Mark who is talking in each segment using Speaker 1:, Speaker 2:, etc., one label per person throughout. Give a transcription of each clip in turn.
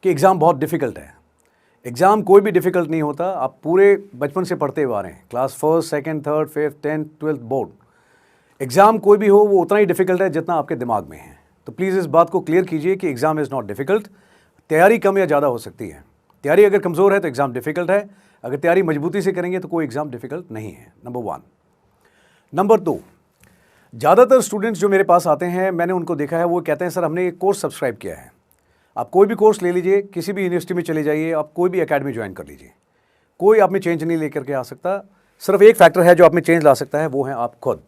Speaker 1: कि एग्ज़ाम बहुत डिफ़िकल्ट है। एग्ज़ाम कोई भी डिफ़िकल्ट नहीं होता, आप पूरे बचपन से पढ़ते हुए आ रहे हैं, class first, second, third, fifth, 10th, 12th board. Exam कोई भी हो वो उतना ही डिफ़िकल्ट है जितना आपके दिमाग में है। तो प्लीज़ इस बात को क्लियर कीजिए कि एग्ज़ाम इज़ नॉट डिफ़िकल्ट। तैयारी कम या ज़्यादा हो सकती है। तैयारी अगर कमज़ोर है तो एग्ज़ाम डिफ़िकल्ट है, अगर तैयारी मजबूती से करेंगे तो कोई एग्ज़ाम डिफ़िकल्ट नहीं है। नंबर 1। नंबर 2, ज़्यादातर स्टूडेंट्स जो मेरे पास आते हैं, मैंने उनको देखा है, वो कहते हैं सर हमने एक कोर्स सब्सक्राइब किया है। आप कोई भी कोर्स ले लीजिए, किसी भी यूनिवर्सिटी में चले जाइए, आप कोई भी एकेडमी ज्वाइन कर लीजिए, कोई आप में चेंज नहीं लेकर के आ सकता। सिर्फ एक फैक्टर है जो आप में चेंज ला सकता है, वो है आप खुद।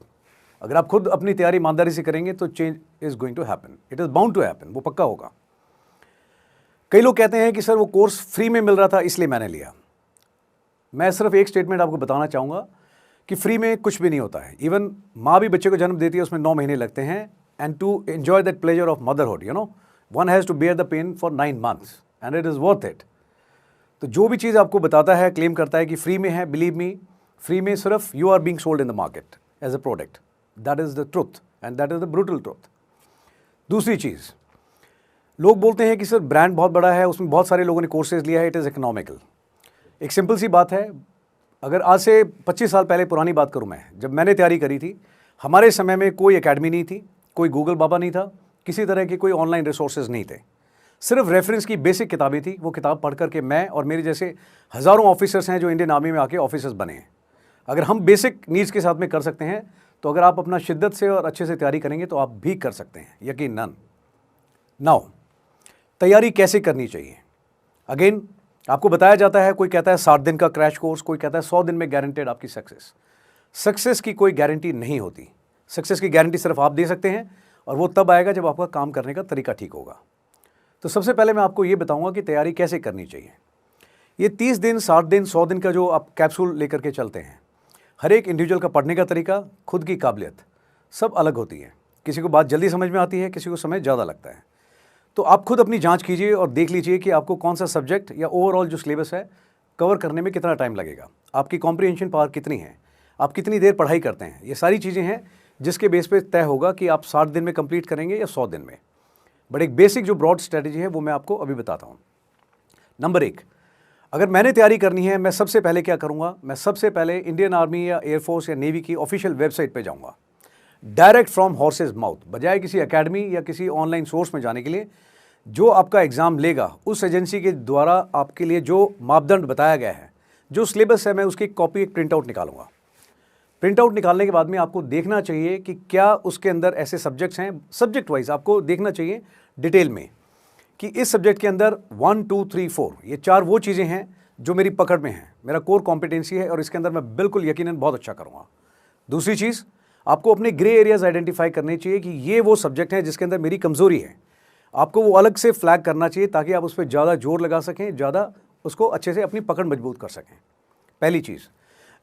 Speaker 1: अगर आप खुद अपनी तैयारी ईमानदारी से करेंगे तो change is going to happen, it is bound to happen, वो पक्का होगा। कई लोग कहते हैं कि सर वो कोर्स फ्री में मिल रहा था इसलिए मैंने लिया। मैं सिर्फ एक स्टेटमेंट आपको बताना चाहूँगा कि फ्री में कुछ भी नहीं होता है। इवन माँ भी बच्चे को जन्म देती है, उसमें 9 महीने लगते हैं। And to enjoy that pleasure of motherhood, one has to bear the pain for 9 months and it is worth it. तो जो भी चीज़ आपको बताता है, क्लेम करता है कि फ्री में है, बिलीव मी, फ्री में सिर्फ you are being sold in the market as a product. That is the truth and that is the brutal truth. दूसरी चीज़, लोग बोलते हैं कि सर ब्रांड बहुत बड़ा है, उसमें बहुत सारे लोगों ने कोर्सेज लिया है, इट इज़ इकोनॉमिकल। एक सिंपल सी बात है, अगर आज से 25 साल पहले पुरानी बात करूं मैं, जब मैंने तैयारी करी थी, हमारे समय में कोई एकेडमी नहीं थी, कोई गूगल बाबा नहीं था, किसी तरह के कोई ऑनलाइन रिसोर्सेज नहीं थे, सिर्फ रेफरेंस की बेसिक किताबें थी। वो किताब पढ़ करके मैं और मेरे जैसे हज़ारों ऑफिसर्स हैं जो इंडियन आर्मी में आके ऑफिसर्स बने हैं। अगर हम बेसिक नीड्स के साथ में कर सकते हैं, तो अगर आप अपना शिद्दत से और अच्छे से तैयारी करेंगे तो आप भी कर सकते हैं, यकीनन। नाउ, तैयारी कैसे करनी चाहिए? अगेन आपको बताया जाता है, कोई कहता है 60 दिन का क्रैश कोर्स, कोई कहता है 100 दिन में गारंटेड आपकी सक्सेस। सक्सेस की कोई गारंटी नहीं होती। सक्सेस की गारंटी सिर्फ आप दे सकते हैं, और वो तब आएगा जब आपका काम करने का तरीका ठीक होगा। तो सबसे पहले मैं आपको ये बताऊंगा कि तैयारी कैसे करनी चाहिए। ये 30 दिन, 60 दिन, 100 दिन का जो आप कैप्सूल लेकर के चलते हैं, हर एक इंडिविजुअल का पढ़ने का तरीका, खुद की काबिलियत सब अलग होती है। किसी को बात जल्दी समझ में आती है, किसी को समय ज़्यादा लगता है। तो आप खुद अपनी जांच कीजिए और देख लीजिए कि आपको कौन सा सब्जेक्ट या ओवरऑल जो सिलेबस है कवर करने में कितना टाइम लगेगा, आपकी कॉम्प्रिहेंशन पावर कितनी है, आप कितनी देर पढ़ाई करते हैं। ये सारी चीज़ें हैं जिसके बेस पे तय होगा कि आप 60 दिन में कंप्लीट करेंगे या 100 दिन में। बट एक बेसिक जो ब्रॉड स्ट्रेटजी है वो मैं आपको अभी बताता हूँ। नंबर 1, अगर मैंने तैयारी करनी है, मैं सबसे पहले क्या करूँगा, मैं सबसे पहले इंडियन आर्मी या एयरफोर्स या नेवी की ऑफिशियल वेबसाइट पर जाऊँगा, डायरेक्ट फ्रॉम हॉर्सेज माउथ, बजाय किसी एकेडमी या किसी ऑनलाइन सोर्स में जाने के लिए। जो आपका एग्ज़ाम लेगा उस एजेंसी के द्वारा आपके लिए जो मापदंड बताया गया है, जो सिलेबस है, मैं उसकी कॉपी, एक प्रिंट आउट निकालूंगा। प्रिंट आउट निकालने के बाद में आपको देखना चाहिए कि क्या उसके अंदर ऐसे सब्जेक्ट्स हैं, सब्जेक्ट वाइज आपको देखना चाहिए डिटेल में कि इस सब्जेक्ट के अंदर 1, 2, 3, 4 ये 4 वो चीज़ें हैं जो मेरी पकड़ में हैं, मेरा कोर कॉम्पिटेंसी है और इसके अंदर मैं बिल्कुल यकीनन बहुत अच्छा करूँगा। दूसरी चीज़, आपको अपने ग्रे एरियाज आइडेंटिफाई करने चाहिए कि ये वो सब्जेक्ट हैं जिसके अंदर मेरी कमज़ोरी है। आपको वो अलग से फ्लैग करना चाहिए ताकि आप उस पर ज़्यादा जोर लगा सकें, ज़्यादा उसको अच्छे से अपनी पकड़ मजबूत कर सकें। पहली चीज़,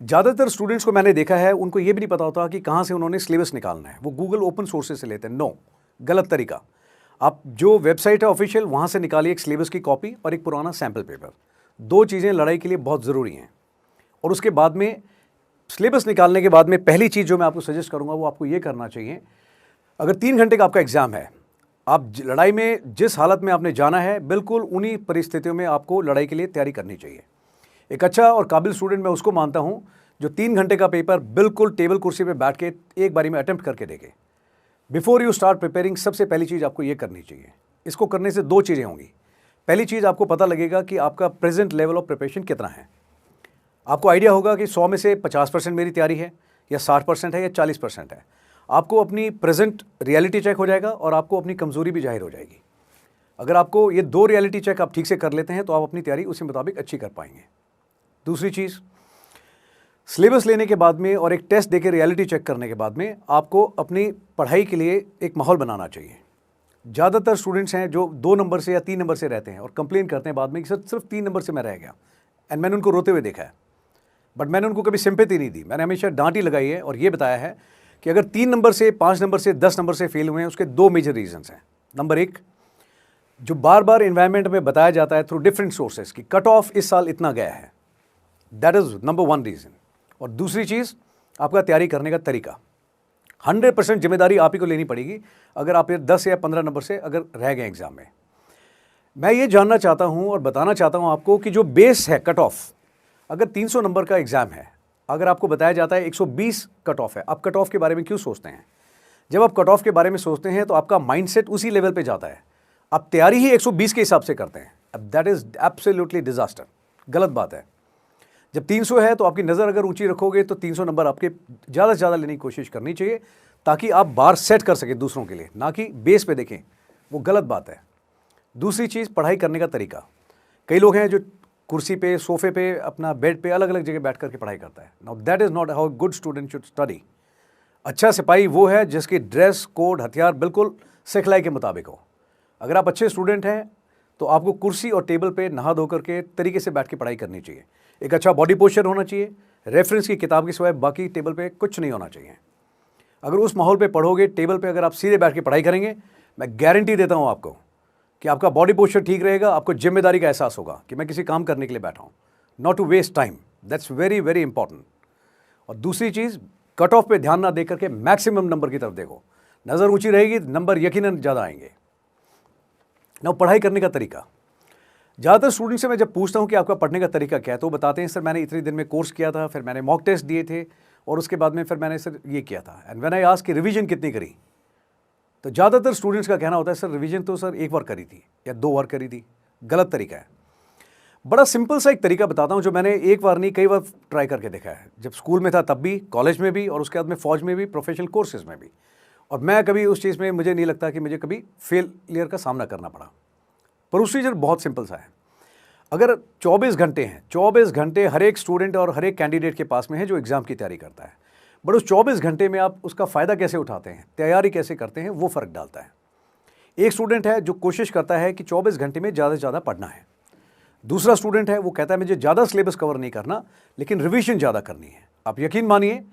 Speaker 1: ज़्यादातर स्टूडेंट्स को मैंने देखा है, उनको ये भी नहीं पता होता कि कहाँ से उन्होंने सिलेबस निकालना है। वो गूगल ओपन सोर्सेज से लेते हैं। नो, गलत तरीका। आप जो वेबसाइट है ऑफिशियल, वहाँ से निकालिए एक सिलेबस की कॉपी और एक पुराना सैम्पल पेपर। 2 चीज़ें लड़ाई के लिए बहुत ज़रूरी हैं। और उसके बाद में सिलेबस निकालने के बाद में पहली चीज़ जो मैं आपको सजेस्ट करूँगा वो आपको ये करना चाहिए, अगर 3 घंटे का आपका एग्ज़ाम है, आप लड़ाई में जिस हालत में आपने जाना है, बिल्कुल उन्हीं परिस्थितियों में आपको लड़ाई के लिए तैयारी करनी चाहिए। एक अच्छा और काबिल स्टूडेंट मैं उसको मानता हूं जो 3 घंटे का पेपर बिल्कुल टेबल कुर्सी पे बैठ के एक बारी में अटेम्प्ट करके देखे। बिफोर यू स्टार्ट प्रिपेयरिंग, सबसे पहली चीज़ आपको ये करनी चाहिए। इसको करने से 2 चीज़ें होंगी। पहली चीज़, आपको पता लगेगा कि आपका प्रेजेंट लेवल ऑफ प्रिपरेशन कितना है। आपको आइडिया होगा कि 100 में से 50% मेरी तैयारी है या 60% है या 40% है। आपको अपनी प्रेजेंट रियलिटी चेक हो जाएगा और आपको अपनी कमज़ोरी भी जाहिर हो जाएगी। अगर आपको ये 2 रियलिटी चेक आप ठीक से कर लेते हैं तो आप अपनी तैयारी उसी मुताबिक अच्छी कर पाएंगे। दूसरी चीज़, सिलेबस लेने के बाद में और एक टेस्ट देके रियलिटी चेक करने के बाद में आपको अपनी पढ़ाई के लिए एक माहौल बनाना चाहिए। ज़्यादातर स्टूडेंट्स हैं जो 2 नंबर से या 3 नंबर से रहते हैं और कंप्लेन करते हैं बाद में कि सर सिर्फ 3 नंबर से मैं रह गया। एंड मैंने उनको रोते हुए देखा है, बट मैंने उनको कभी सिंपैथी नहीं दी। मैंने हमेशा डांट ही लगाई है और ये बताया है कि अगर 3 नंबर से, 5 नंबर से, 10 नंबर से फेल हुए हैं, उसके 2 मेजर रीजंस हैं। नंबर 1, जो बार बार एनवायरनमेंट में बताया जाता है थ्रू डिफरेंट सोर्सेज कि कट ऑफ इस साल इतना गया है, दैट इज़ नंबर 1 रीज़न। और दूसरी चीज़, आपका तैयारी करने का तरीका। 100% जिम्मेदारी आप ही को लेनी पड़ेगी अगर आप ये 10 या 15 नंबर से अगर रह गए एग्जाम में। मैं ये जानना चाहता हूँ और बताना चाहता हूँ आपको कि जो बेस है कट ऑफ, अगर 300 नंबर का एग्ज़ाम है, अगर आपको बताया जाता है 120 कट ऑफ है, आप कट ऑफ के बारे में क्यों सोचते हैं? जब आप कट ऑफ के बारे में सोचते हैं तो आपका माइंडसेट उसी लेवल पे जाता है, आप तैयारी ही 120 के हिसाब से करते हैं। अब दैट इज़ एब्सोल्युटली डिजास्टर, गलत बात है। जब 300 है तो आपकी नज़र अगर ऊंची रखोगे तो 300 नंबर आपके ज़्यादा से ज़्यादा लेने की कोशिश करनी चाहिए, ताकि आप बार सेट कर सकें दूसरों के लिए, ना कि बेस पे देखें, वो गलत बात है। दूसरी चीज़, पढ़ाई करने का तरीका। कई लोग हैं जो कुर्सी पे, सोफे पे, अपना बेड पे अलग अलग जगह बैठ करके पढ़ाई करता है। Now that is not how good student should study. अच्छा सिपाही वो है जिसकी ड्रेस कोड हथियार बिल्कुल सिखलाई के मुताबिक हो। अगर आप अच्छे स्टूडेंट हैं तो आपको कुर्सी और टेबल पे नहा धो करके तरीके से बैठ के पढ़ाई करनी चाहिए। एक अच्छा बॉडी पोस्चर होना चाहिए, रेफरेंस की किताब के सिवाय बाकी टेबल पे कुछ नहीं होना चाहिए। अगर उस माहौल पे पढ़ोगे, टेबल पे अगर आप सीधे बैठ के पढ़ाई करेंगे, मैं गारंटी देता हूँ आपको कि आपका बॉडी पोस्चर ठीक रहेगा, आपको जिम्मेदारी का एहसास होगा कि मैं किसी काम करने के लिए बैठा हूँ, not to waste time. That's very very important. और दूसरी चीज़, कट ऑफ पे ध्यान ना दे करके मैक्सिमम नंबर की तरफ देखो। नज़र ऊंची रहेगी, नंबर यकीनन ज़्यादा आएंगे। ना पढ़ाई करने का तरीका, ज़्यादातर स्टूडेंट से मैं जब पूछता हूँ कि आपका पढ़ने का तरीका क्या है, तो बताते हैं सर मैंने इतने दिन में कोर्स किया था, फिर मैंने मॉक टेस्ट दिए थे, और उसके बाद में फिर मैंने सर ये किया था। एंड व्हेन आई आस्क कि रिवीजन कितनी करी, तो ज़्यादातर स्टूडेंट्स का कहना होता है सर रिवीजन तो सर एक बार करी थी या 2 बार करी थी। गलत तरीका है। बड़ा सिंपल सा एक तरीका बताता हूँ जो मैंने एक बार नहीं कई बार ट्राई करके देखा है। जब स्कूल में था तब भी, कॉलेज में भी, और उसके बाद में फ़ौज में भी, प्रोफेशनल कोर्सेज में भी। और मैं कभी उस चीज़ में, मुझे नहीं लगता कि मुझे कभी फेलियर का सामना करना पड़ा। प्रोसीजर बहुत सिंपल सा है। अगर 24 घंटे हैं, 24 घंटे हर एक स्टूडेंट और हर एक कैंडिडेट के पास में है जो एग्ज़ाम की तैयारी करता है, बट उस 24 घंटे में आप उसका फ़ायदा कैसे उठाते हैं, तैयारी कैसे करते हैं, वो फ़र्क डालता है। एक स्टूडेंट है जो कोशिश करता है कि 24 घंटे में ज़्यादा से ज़्यादा पढ़ना है। दूसरा स्टूडेंट है वो कहता है मुझे ज़्यादा सिलेबस कवर नहीं करना, लेकिन रिवीजन ज़्यादा करनी है। आप यकीन मानिए,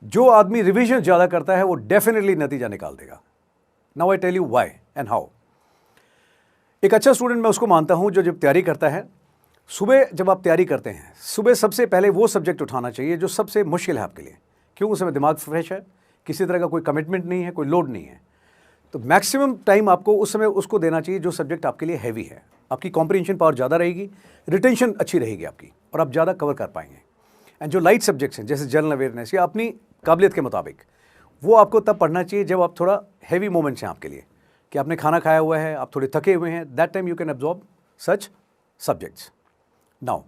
Speaker 1: जो आदमी रिवीजन ज़्यादा करता है वो डेफिनेटली नतीजा निकाल देगा। Now I tell you why and how. एक अच्छा स्टूडेंट मैं उसको मानता हूँ जो जब तैयारी करता है, सुबह जब आप तैयारी करते हैं, सुबह सबसे पहले वो सब्जेक्ट उठाना चाहिए जो सबसे मुश्किल है आपके लिए। क्यों? उस समय दिमाग फ्रेश है, किसी तरह का कोई कमिटमेंट नहीं है, कोई लोड नहीं है। तो मैक्सिमम टाइम आपको उस समय उसको देना चाहिए जो सब्जेक्ट आपके लिए हैवी है। आपकी कॉम्प्रिहेंशन पावर ज़्यादा रहेगी, रिटेंशन अच्छी रहेगी आपकी, और आप ज़्यादा कवर कर पाएंगे। एंड जो लाइट सब्जेक्ट्स हैं जैसे जनरल अवेयरनेस या अपनी काबिलियत के मुताबिक, वो आपको तब पढ़ना चाहिए जब आप थोड़ा हैवी मोमेंट्स हैं आपके लिए, कि आपने खाना खाया हुआ है, आप थोड़े थके हुए हैं। That time you can absorb such subjects. Now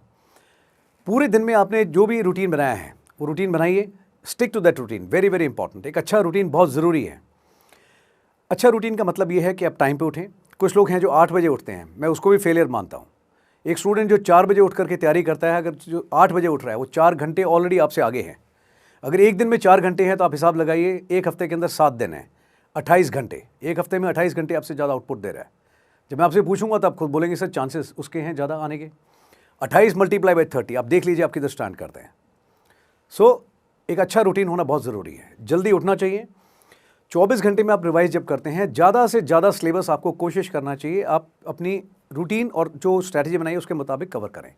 Speaker 1: पूरे दिन में आपने जो भी रूटीन बनाया है वो रूटीन बनाइए, stick to that routine. Very very important. एक अच्छा रूटीन बहुत ज़रूरी है। अच्छा रूटीन का मतलब ये है कि आप टाइम पे उठें। कुछ लोग हैं जो 8 बजे उठते हैं, मैं उसको भी फेलियर मानता हूँ। एक स्टूडेंट जो 4 बजे उठ करके तैयारी करता है, अगर जो 8 बजे उठ रहा है, वो 4 घंटे ऑलरेडी आपसे आगे है। अगर एक दिन में 4 घंटे हैं तो आप हिसाब लगाइए, एक हफ्ते के अंदर 7 दिन है, 28 घंटे। एक हफ्ते में 28 घंटे आपसे ज़्यादा आउटपुट दे रहा है। जब मैं आपसे पूछूंगा तो आप खुद बोलेंगे सर चांसेस उसके हैं ज़्यादा आने के। 28 मल्टीप्लाई बाई 30, आप देख लीजिए आप किधर स्टैंड करते हैं। सो एक अच्छा रूटीन होना बहुत ज़रूरी है। जल्दी उठना चाहिए। 24 घंटे में आप रिवाइज जब करते हैं, ज़्यादा से ज़्यादा सिलेबस आपको कोशिश करना चाहिए आप अपनी रूटीन और जो स्ट्रैटेजी बनाई उसके मुताबिक कवर करें।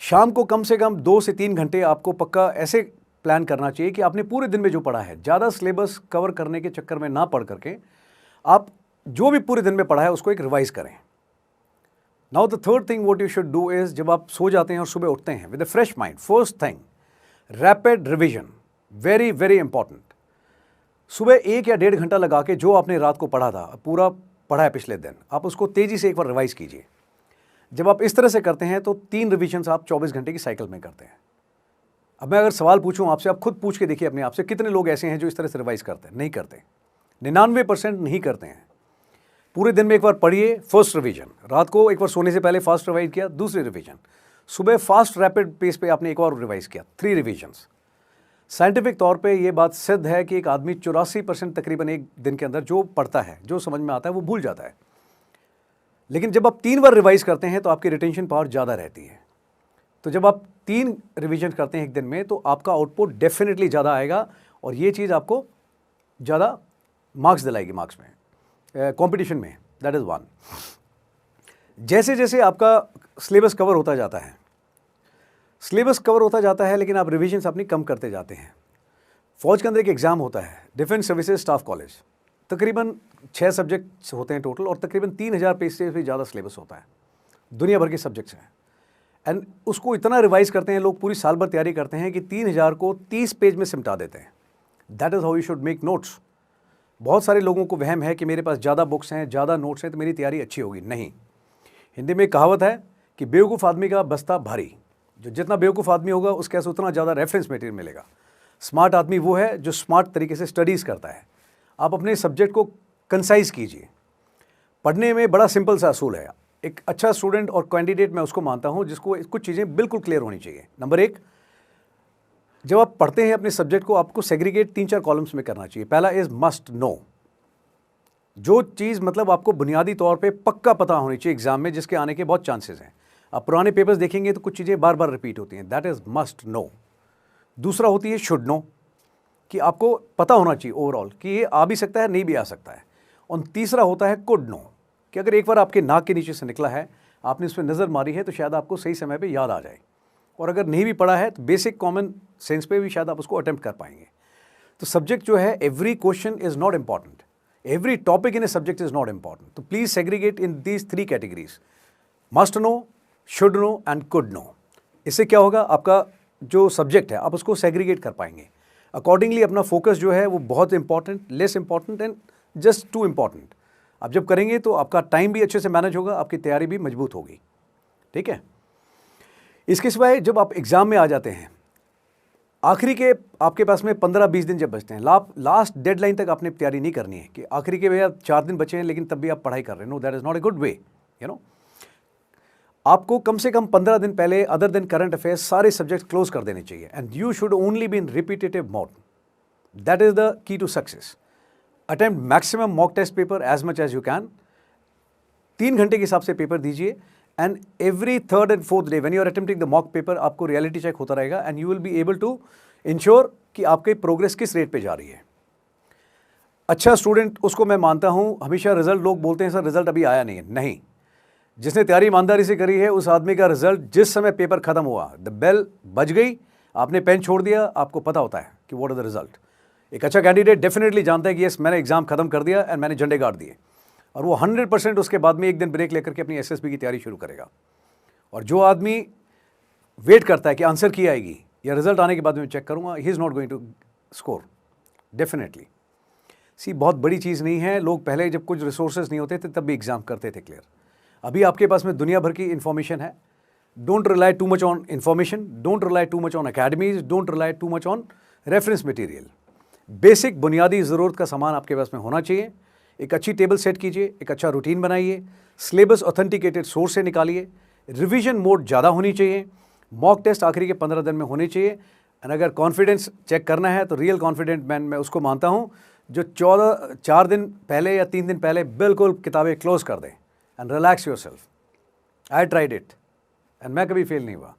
Speaker 1: शाम को कम से कम 2 से 3 घंटे आपको पक्का ऐसे प्लान करना चाहिए कि आपने पूरे दिन में जो पढ़ा है, ज़्यादा सिलेबस कवर करने के चक्कर में ना पढ़ करके आप जो भी पूरे दिन में पढ़ा है उसको एक रिवाइज करें। Now the third thing what you should do is, जब आप सो जाते हैं और सुबह उठते हैं with a fresh mind, first thing rapid revision. Very very important. सुबह 1 या 1.5 घंटा लगा के जो आपने रात को पढ़ा था, पूरा पढ़ा है पिछले दिन, आप उसको तेज़ी से एक बार रिवाइज कीजिए। जब आप इस तरह से करते हैं तो 3 रिविजन्स आप 24 घंटे की साइकिल में करते हैं। अब मैं अगर सवाल पूछूं आपसे, आप खुद पूछ के देखिए अपने आप से, कितने लोग ऐसे हैं जो इस तरह से रिवाइज करते हैं? नहीं करते। 99% नहीं करते हैं। पूरे दिन में एक बार पढ़िए, फर्स्ट रिवीजन, रात को एक बार सोने से पहले फास्ट रिवाइज किया, दूसरी रिवीजन, सुबह फास्ट रैपिड पेस पे आपने एक और रिवाइज किया, 3 रिवीजन्स। साइंटिफिक तौर पे ये बात सिद्ध है कि एक आदमी 84% तकरीबन एक दिन के अंदर जो पढ़ता है, जो समझ में आता है, वो भूल जाता है। लेकिन जब आप 3 बार रिवाइज करते हैं तो आपकी रिटेंशन पावर ज़्यादा रहती है। तो जब आप 3 रिवीजन करते हैं एक दिन में तो आपका आउटपुट डेफिनेटली ज़्यादा आएगा, और ये चीज़ आपको ज़्यादा मार्क्स दिलाएगी, मार्क्स में, कंपटीशन में। That is one. जैसे जैसे आपका सिलेबस कवर होता जाता है, सिलेबस कवर होता जाता है, लेकिन आप रिविजन्स अपनी कम करते जाते हैं। फौज के अंदर एक एग्ज़ाम होता है, डिफेंस सर्विसेज स्टाफ कॉलेज, तकरीबन 6 सब्जेक्ट्स होते हैं टोटल, और तकरीबन 3000 पेज से भी ज़्यादा सिलेबस होता है, दुनिया भर के सब्जेक्ट्स हैं। एंड उसको इतना रिवाइज करते हैं लोग, पूरी साल भर तैयारी करते हैं कि 3000 को 30 पेज में सिमटा देते हैं। That is how you should make notes. बहुत सारे लोगों को वहम है कि मेरे पास ज़्यादा बुक्स हैं, ज़्यादा नोट्स हैं, तो मेरी तैयारी अच्छी होगी। नहीं, हिंदी में एक कहावत है कि बेवकूफ़ आदमी का बस्ता भारी। जो जितना बेवकूफ़ आदमी होगा उसके पास उतना ज़्यादा रेफरेंस मटेरियल मिलेगा। स्मार्ट आदमी वो है जो स्मार्ट तरीके से स्टडीज़ करता है। आप अपने सब्जेक्ट को कंसाइज कीजिए। पढ़ने में बड़ा सिंपल सा असूल है। एक अच्छा स्टूडेंट और कैंडिडेट मैं उसको मानता हूँ जिसको कुछ चीज़ें बिल्कुल क्लियर होनी चाहिए। नंबर 1, जब आप पढ़ते हैं अपने सब्जेक्ट को, आपको सेग्रीगेट 3-4 कॉलम्स में करना चाहिए। पहला इज़ मस्ट नो, जो चीज़ मतलब आपको बुनियादी तौर पे पक्का पता होनी चाहिए एग्जाम में, जिसके आने के बहुत चांसेस हैं। आप पुराने पेपर्स देखेंगे तो कुछ चीज़ें बार बार रिपीट होती हैं। That is must know. दूसरा होती है शुड नो, कि आपको पता होना चाहिए ओवरऑल कि ये आ भी सकता है, नहीं भी आ सकता है। और तीसरा होता है कुड नो, कि अगर एक बार आपके नाक के नीचे से निकला है, आपने उस पर नज़र मारी है, तो शायद आपको सही समय पे याद आ जाए। और अगर नहीं भी पढ़ा है तो बेसिक कॉमन सेंस पे भी शायद आप उसको अटेम्प्ट कर पाएंगे। तो सब्जेक्ट जो है, every question is not important, every topic in a subject is not important. तो please segregate in these 3 categories, must know, should know and could know. इससे क्या होगा, आपका जो सब्जेक्ट है आप उसको सेग्रीगेट कर पाएंगे। अकॉर्डिंगली अपना फोकस जो है वो बहुत important, less important and just two important आप जब करेंगे तो आपका टाइम भी अच्छे से मैनेज होगा, आपकी तैयारी भी मजबूत होगी। ठीक है। इसके सिवाय जब आप एग्ज़ाम में आ जाते हैं, आखिरी के आपके पास में 15-20 दिन जब बचते हैं, लास्ट डेडलाइन तक आपने तैयारी नहीं करनी है कि आखिरी के भैया 4 दिन बचे हैं लेकिन तब भी आप पढ़ाई कर रहे हैं। No, that is not a good way, you know. आपको कम से कम 15 दिन पहले अदर देन करंट अफेयर्स सारे सब्जेक्ट क्लोज कर देने चाहिए। And you should only be in repetitive mode. That is the key to success. Attempt maximum mock test paper as much as you can. 3 घंटे के हिसाब से पेपर दीजिए, and every 3rd and 4th day when you are attempting the mock paper, आपको reality check होता रहेगा and you will be able to ensure कि आपकी प्रोग्रेस किस रेट पे जा रही है। अच्छा स्टूडेंट, उसको मैं मानता हूँ। हमेशा रिजल्ट लोग बोलते हैं सर रिजल्ट अभी आया नहीं है। नहीं, जिसने तैयारी ईमानदारी से करी है उस आदमी का रिजल्ट जिस समय पेपर खत्म हुआ, द बेल बज गई, आपने पेन छोड़ दिया, आपको पता होता है कि व्हाट इज द रिजल्ट। एक अच्छा कैंडिडेट डेफिनेटली जानता है कि यस मैंने एग्जाम खत्म कर दिया एंड मैंने झंडे गाड़ दिए, और वो 100% उसके बाद में एक दिन ब्रेक लेकर के अपनी एसएसबी की तैयारी शुरू करेगा। और जो आदमी वेट करता है कि आंसर की आएगी या रिजल्ट आने के बाद में चेक करूंगा, he is not going to score definitely. See, बहुत बड़ी चीज़ नहीं है। लोग पहले जब कुछ रिसोर्सेज नहीं होते थे तब भी एग्जाम करते थे क्लियर। अभी आपके पास में दुनिया भर की इन्फॉर्मेशन है। Don't rely too much on information, don't rely too much on academies, don't rely too much on reference material. Basic बुनियादी ज़रूरत का सामान आपके पास में होना चाहिए। एक अच्छी टेबल सेट कीजिए, एक अच्छा रूटीन बनाइए, सिलेबस ऑथेंटिकेटेड सोर्स से निकालिए, रिवीजन मोड ज़्यादा होनी चाहिए, मॉक टेस्ट आखिरी के 15 दिन में होने चाहिए। एंड अगर कॉन्फिडेंस चेक करना है तो रियल कॉन्फिडेंट मैन मैं उसको मानता हूँ जो 4 दिन पहले या 3 दिन पहले बिल्कुल किताबें क्लोज कर दें and relax yourself. I tried it and मैं कभी फेल नहीं हुआ।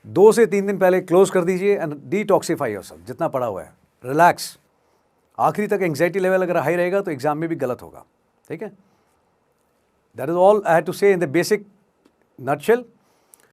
Speaker 1: 2 से 3 दिन पहले क्लोज कर दीजिए एंड डिटॉक्सीफाई योरसेल्फ, जितना पड़ा हुआ है रिलैक्स। आखिरी तक एंग्जाइटी लेवल अगर हाई रहेगा तो एग्जाम में भी गलत होगा। ठीक है, that is all I have to say in the basic nutshell.